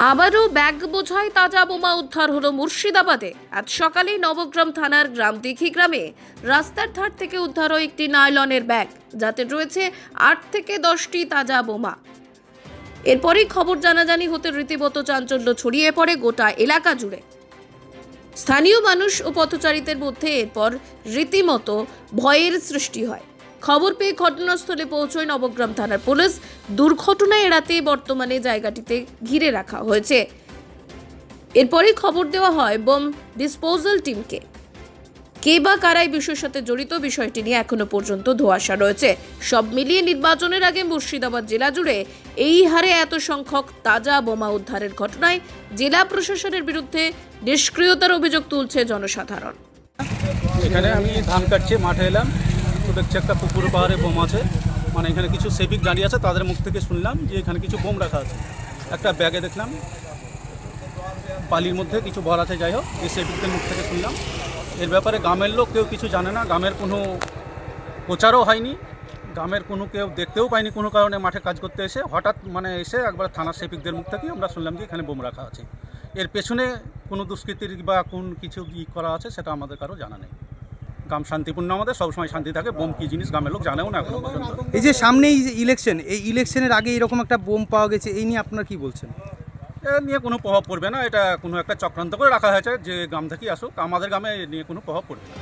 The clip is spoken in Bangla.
আবারও ব্যাগ বোঝাই তাজা বোমা উদ্ধার হলো মুর্শিদাবাদে। আজ সকালে নবগ্রাম থানার গ্রাম দিঘি গ্রামে রাস্তার ধার থেকে উদ্ধার হয় একটি নাইলনের ব্যাগ, যাতে রয়েছে 8 থেকে 10টি তাজা বোমা। এরপরই খবর জানাজানি হতে রীতিমতো চাঞ্চল্য ছড়িয়ে পড়ে গোটা এলাকা জুড়ে। স্থানীয় মানুষ ও পথচারীদের মধ্যে এরপর রীতিমতো ভয়ের সৃষ্টি হয়। খবর পেয়ে ঘটনাস্থলে পৌঁছয় নবগ্রাম থানার পুলিশ। দুর্ঘটনা এড়াতে বর্তমানে জায়গাটিতে ঘিরে রাখা হয়েছে। এরপরই খবর দেওয়া হয় বোম ডিসপোজাল টিমকে। কে বা কারা এই বিষয়ের সাথে জড়িত, বিষয়টি নিয়ে এখনো পর্যন্ত ধোঁয়াশা রয়েছে। সব মিলিয়ে নির্বাচনের আগে মুর্শিদাবাদ জেলা জুড়ে এই হারে এত সংখ্যক তাজা বোমা উদ্ধারের ঘটনায় জেলা প্রশাসনের বিরুদ্ধে নিষ্ক্রিয়তার অভিযোগ তুলছে জনসাধারণ। এখানে আমি ধান কাটছি, মাঠে এলাম, তো দেখছি একটা পুকুর পাহাড়ে বোম আছে। মানে এখানে কিছু সেবিক দাঁড়িয়ে আছে, তাদের মুখ থেকে শুনলাম যে এখানে কিছু বোম রাখা আছে। একটা ব্যাগে দেখলাম বালির মধ্যে কিছু ভর আছে। যাই হোক, এই সেবিকদের মুখ থেকে শুনলাম। এর ব্যাপারে গ্রামের লোক কেউ কিছু জানে না, গ্রামের কোনো প্রচারও হয়নি, গ্রামের কোনো কেউ দেখতেও পায়নি। কোনো কারণে মাঠে কাজ করতে এসে হঠাৎ এসে একবার থানার সেবিকদের মুখ থেকেই আমরা শুনলাম যে এখানে বোম রাখা আছে। এর পেছনে কোনো দুষ্কৃতির বা কোন কিছু করা আছে সেটা আমাদের কারো জানা নেই। গ্রাম শান্তিপূর্ণ, আমাদের সবসময় শান্তি থাকে। বোম কী জিনিস গ্রামের লোক জানেও না এখনো পর্যন্ত। এই যে সামনেই ইলেকশন, এই ইলেকশনের আগে এরকম একটা বোম পাওয়া গেছে, এই নিয়ে আপনারা কি বলছেন? এ নিয়ে কোনো প্রভাব পড়বে না, এটা কোনো একটা চক্রান্ত করে রাখা হয়েছে যে গ্রাম থেকেই আসুক। আমাদের গ্রামে এ নিয়ে কোনো প্রভাব পড়বে না।